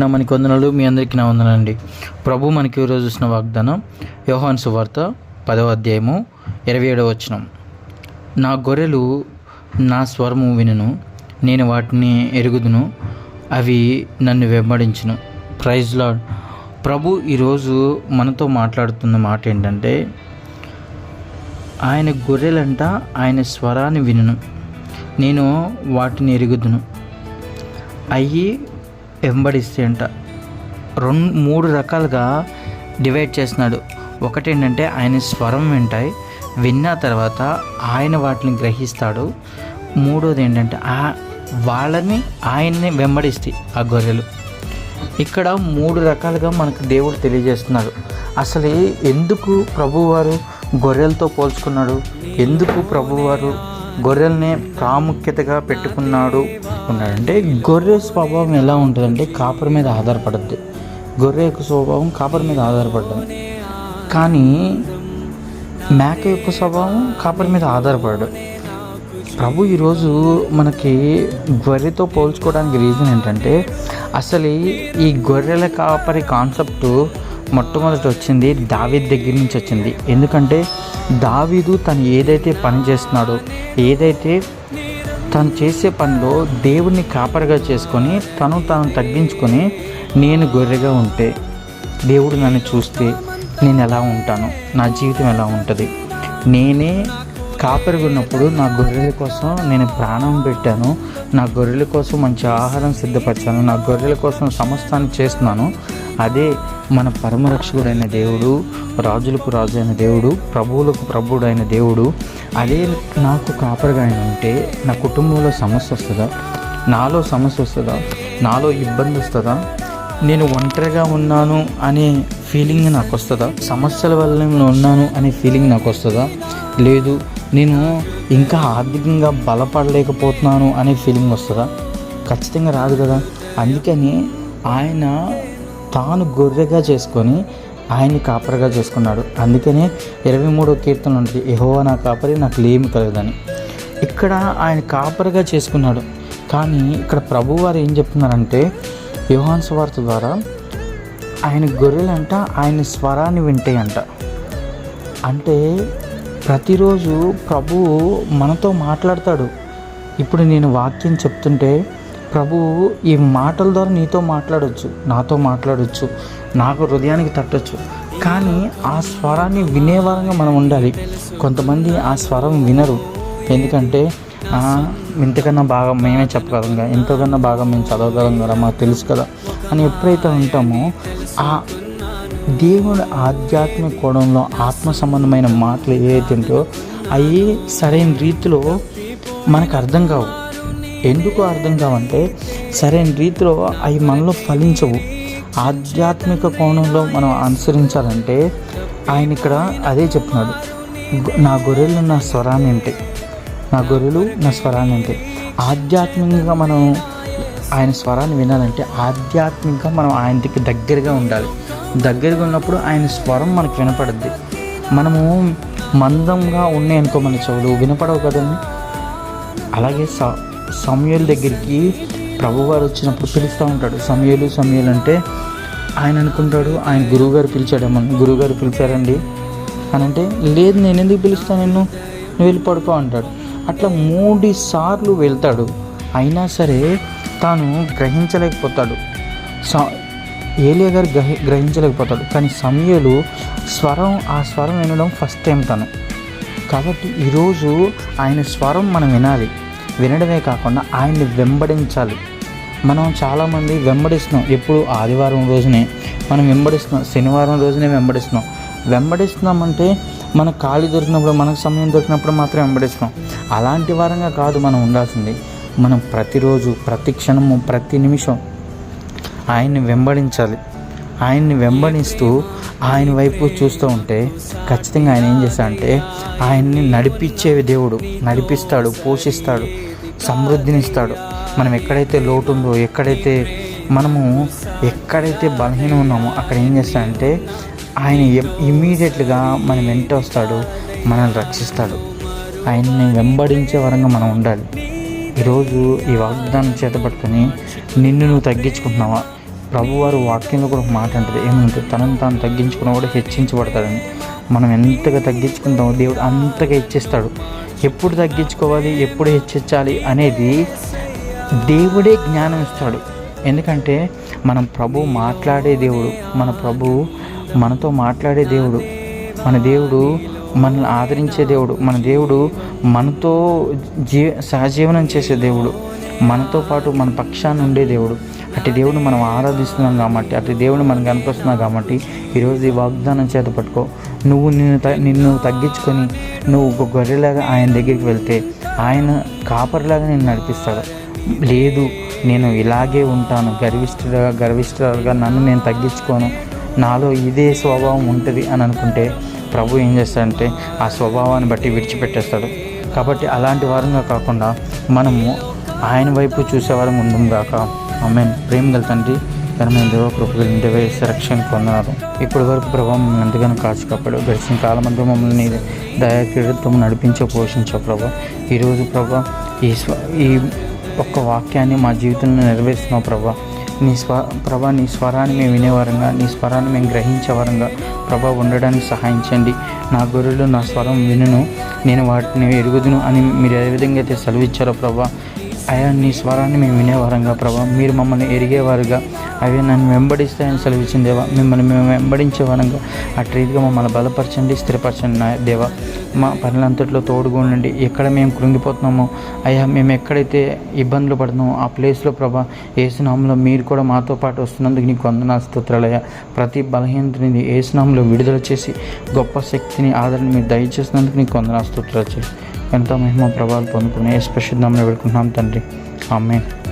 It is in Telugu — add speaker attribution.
Speaker 1: మనకి వందనాలు. మీ అందరికీ నా వందనండి. ప్రభు మనకి ఈరోజు ఇచ్చిన వాగ్దానం యోహాను సువార్త 10వ అధ్యాయము 27వ వచనం. నా గొర్రెలు నా స్వరము వినును, నేను వాటిని ఎరుగుదును, అవి నన్ను వెంబడించును. Praise lord. ప్రభు ఈరోజు మనతో మాట్లాడుతున్న మాట ఏంటంటే, ఆయన గొర్రెలంట ఆయన స్వరాన్ని వినును, నేను వాటిని ఎరుగుదును, అవి వెంబడిస్తే అంట. మూడు రకాలుగా డివైడ్ చేస్తున్నాడు. ఒకటి ఏంటంటే ఆయన స్వరం వింటాయి, విన్న తర్వాత ఆయన వాటిని గ్రహిస్తాడు. మూడోది ఏంటంటే వాళ్ళని ఆయన్ని వెంబడిస్తాయి ఆ గొర్రెలు. ఇక్కడ మూడు రకాలుగా మనకు దేవుడు తెలియజేస్తున్నాడు. అసలు ఎందుకు ప్రభువారు గొర్రెలతో పోల్చుకున్నాడు? ఎందుకు ప్రభువారు గొర్రెల్ని ప్రాముఖ్యతగా పెట్టుకున్నాడు ఉన్నాడంటే, గొర్రె స్వభావం ఎలా ఉంటుందంటే కాపరి మీద ఆధారపడుద్ది. గొర్రె యొక్క స్వభావం కాపరి మీద ఆధారపడుతుంది, కానీ మేక యొక్క స్వభావం కాపరి మీద ఆధారపడదు. ప్రభు ఈరోజు మనకి గొర్రెతో పోల్చుకోవడానికి రీజన్ ఏంటంటే, అసలు ఈ గొర్రెల కాపరి కాన్సెప్టు మొట్టమొదటి వచ్చింది దావీదు దగ్గర నుంచి వచ్చింది. ఎందుకంటే దావీదు తను ఏదైతే పని చేస్తున్నాడో, ఏదైతే తను చేసే పనిలో దేవుడిని కాపరిగా చేసుకొని తను తగ్గించుకొని, నేను గొర్రెగా ఉంటే దేవుడు నన్ను చూస్తే నేను ఎలా ఉంటాను, నా జీవితం ఎలా ఉంటుంది, నేనే కాపరిగా ఉన్నప్పుడు నా గొర్రెల కోసం నేను ప్రాణం పెట్టాను, నా గొర్రెల కోసం మంచి ఆహారం సిద్ధపరిచాను, నా గొర్రెల కోసం సమస్తాన్ని చేస్తున్నాను. అదే మన పరమరక్షకుడైన దేవుడు, రాజులకు రాజు అయిన దేవుడు, ప్రభువులకు ప్రభువుడు అయిన దేవుడు. అదే నాకు కాపరిగా ఆయన ఉంటే నా కుటుంబంలో సమస్య వస్తుందా, నాలో సమస్య వస్తుందా, నాలో ఇబ్బంది వస్తుందా, నేను ఒంటరిగా ఉన్నాను అనే ఫీలింగ్ నాకు వస్తుందా, సమస్యల వల్ల నేను ఉన్నాను అనే ఫీలింగ్ నాకు వస్తుందా, లేదు నేను ఇంకా ఆర్థికంగా బలపడలేకపోతున్నాను అనే ఫీలింగ్ వస్తుందా? ఖచ్చితంగా రాదు కదా. అందుకని ఆయన తాను గొర్రెగా చేసుకొని ఆయన్ని కాపరిగా చేసుకున్నాడు. అందుకనే 23వ కీర్తన ఉంటుంది, యెహోవా నా కాపరి, నాకు లేమి కలగదని. ఇక్కడ ఆయన కాపరిగా చేసుకున్నాడు. కానీ ఇక్కడ ప్రభువారు ఏం చెప్తున్నారంటే, యోహాను సువార్త ద్వారా ఆయన గొర్రెలంట ఆయన స్వరాన్ని వింటాయంట. అంటే ప్రతిరోజు ప్రభువు మనతో మాట్లాడతాడు. ఇప్పుడు నేను వాక్యం చెప్తుంటే ప్రభువు ఈ మాటల ద్వారా నీతో మాట్లాడవచ్చు, నాతో మాట్లాడవచ్చు, నాకు హృదయానికి తట్టవచ్చు. కానీ ఆ స్వరాన్ని వినేవారంగా మనం ఉండాలి. కొంతమంది ఆ స్వరం వినరు. ఎందుకంటే ఇంతకన్నా బాగా మేమే చెప్పగలం కదా, ఇంతకన్నా బాగా మేము చదవగలం కదా, మాకు తెలుసు కదా అని ఎప్పుడైతే ఉంటామో, ఆ దేవుని ఆధ్యాత్మిక కోణంలో ఆత్మ సంబంధమైన మాటలు ఏవైతే ఉంటాయో అవి సరైన రీతిలో మనకు అర్థం కావు. ఎందుకు అర్థం కావంటే, సరైన రీతిలో అవి మనలో ఫలించవు. ఆధ్యాత్మిక కోణంలో మనం అనుసరించాలంటే ఆయన ఇక్కడ అదే చెప్తున్నాడు, నా గొర్రెలు నా స్వరాన్ని వింటాయి, నా గొర్రెలు నా స్వరాన్ని వింటాయి. ఆధ్యాత్మికంగా మనం ఆయన స్వరాన్ని వినాలంటే ఆధ్యాత్మికంగా మనం ఆయనకి దగ్గరగా ఉండాలి. దగ్గరగా ఉన్నప్పుడు ఆయన స్వరం మనకు వినపడుద్ది. మనము మందంగా ఉన్నాయనుకో మన చెవులు వినపడవు కదండి. అలాగే సమూయేలు దగ్గరికి ప్రభువారు వచ్చినప్పుడు పిలుస్తూ ఉంటాడు. సమూయేలు అంటే ఆయన అనుకుంటాడు ఆయన గురువుగారు పిలిచాడేమని, గురువుగారు పిలిచారండి అని అంటే, లేదు నేను ఎందుకు పిలుస్తాను, నువ్వు వెళ్ళి పడుకో అంటాడు. అట్లా 3 సార్లు వెళ్తాడు. అయినా సరే తాను గ్రహించలేకపోతాడు. ఏలియా గారు గ్రహించలేకపోతాడు. కానీ సమూయేలు ఆ స్వరం వినడం ఫస్ట్ టైం తను. కాబట్టి ఈరోజు ఆయన స్వరం మనం వినాలి. వినడమే కాకుండా ఆయన్ని వెంబడించాలి. మనం చాలామంది వెంబడిస్తున్నాం. ఎప్పుడు ఆదివారం రోజునే మనం వెంబడిస్తున్నాం, శనివారం రోజునే వెంబడిస్తున్నామంటే మనకు ఖాళీ దొరికినప్పుడు, మనకు సమయం దొరికినప్పుడు మాత్రం వెంబడిస్తున్నాం. అలాంటి వారంగా కాదు మనం ఉండాల్సింది. మనం ప్రతిరోజు, ప్రతి క్షణము, ప్రతి నిమిషం ఆయన్ని వెంబడించాలి. ఆయన్ని వెంబడిస్తూ ఆయన వైపు చూస్తూ ఉంటే ఖచ్చితంగా ఆయన ఏం చేస్తాడంటే ఆయన్ని నడిపించే దేవుడు, నడిపిస్తాడు, పోషిస్తాడు, సమృద్ధినిస్తాడు. మనం ఎక్కడైతే లోటు ఉందో, ఎక్కడైతే బలహీనం ఉన్నామో అక్కడ ఏం చేస్తాడంటే ఆయన ఇమ్మీడియట్గా మన వెంట వస్తాడు, మనల్ని రక్షిస్తాడు. ఆయన్ని వెంబడించే వరంగా మనం ఉండాలి. ఈరోజు ఈ వాగ్దానం చేతపట్టుకొని నిన్ను నువ్వు తగ్గించుకుంటున్నావా? ప్రభువారు వాక్యంలో కూడా ఒక మాట అంటది, ఏమంటే తనను తాను తగ్గించుకున్న కూడా హెచ్చించబడతాడని. మనం ఎంతగా తగ్గించుకుంటామో దేవుడు అంతగా హెచ్చిస్తాడు. ఎప్పుడు తగ్గించుకోవాలి, ఎప్పుడు హెచ్చించాలి అనేది దేవుడే జ్ఞానం ఇస్తాడు. ఎందుకంటే మనం ప్రభువు మాట్లాడే దేవుడు, మన ప్రభువు మనతో మాట్లాడే దేవుడు, మన దేవుడు మనల్ని ఆదరించే దేవుడు, మన దేవుడు మనతో సహజీవనం చేసే దేవుడు, మనతో పాటు మన పక్షాన్ని ఉండే దేవుడు. అటు దేవుడు మనం ఆరాధిస్తున్నాం కాబట్టి, అటు దేవుడు మనకు కనిపిస్తున్నాం కాబట్టి ఈరోజు ఈ వాగ్దానం చేత పట్టుకో. నువ్వు నిన్ను తగ్గించుకొని నువ్వు ఒక గొర్రెలాగా ఆయన దగ్గరికి వెళ్తే ఆయన కాపరిలాగా నిన్ను నడిపిస్తాడు. లేదు నేను ఇలాగే ఉంటాను, గర్విష్ఠురాలుగా నన్ను నేను తగ్గించుకోను, నాలో ఇదే స్వభావం ఉంటుంది అని అనుకుంటే ప్రభు ఏం చేస్తాడంటే ఆ స్వభావాన్ని బట్టి విడిచిపెట్టేస్తాడు. కాబట్టి అలాంటి వారంగా కాకుండా మనము ఆయన వైపు చూసేవారం ఉందాం గాక. ఆమేన్. ప్రేమ గల తండ్రి, ఘనమైన దేవ, కృపగలిగిన దేవ, రక్షణ పొందారు. ఇప్పటి వరకు ప్రభావం మమ్మల్ని ఎంతగానో కాచి కాపాడు. గడిచిన కాలమంతా మమ్మల్ని దయాక్రీడతో నడిపించే పోషించే ప్రభా. ఈరోజు ప్రభా ఈ ఒక్క వాక్యాన్ని మా జీవితంలో నెరవేరుస్తున్నావు ప్రభా. నీ స్వరాన్ని మేము వినేవారంగా, నీ స్వరాన్ని మేము గ్రహించేవారంగా ప్రభా ఉండడానికి సహాయించండి. నా గొర్రెలు నా స్వరం వినును, నేను వాటిని ఎరుగుదును అని మీరు ఏ విధంగా అయితే సెలవిచ్చారో ప్రభా, అయ్యా నీ స్వరాన్ని మేము వినేవారంగా ప్రభా, మీరు మమ్మల్ని ఎరిగేవారుగా, అవి నన్ను వెంబడిస్తాయని సెలవిచ్చిన దేవా, మిమ్మల్ని మేము వెంబడించేవారంగా అటు రీతిగా మమ్మల్ని బలపరచండి, స్థిరపరచండి నా దేవా. మా పనులంతట్లో తోడుగా ఉండండి. ఎక్కడ మేము కృంగిపోతున్నామో అయ్యా, మేము ఎక్కడైతే ఇబ్బందులు పడుతున్నామో ఆ ప్లేస్లో ప్రభా యేసునామంలో మీరు కూడా మాతో పాటు వస్తున్నందుకు నీకు వందనాలు, స్తోత్రాలయ్యా. ప్రతి బలహీనతని యేసునామంలో విడుదల చేసి గొప్ప శక్తిని, ఆదరణ మీరు దయచేసినందుకు నీకు వందనాలు, స్తోత్రాలు చేసి ఎంతో మహిమ ప్రభావాలు పొందుకుని యేసు పరిశుద్ధ నామములో వేడుకుంటున్నాం తండ్రి. ఆమేన్.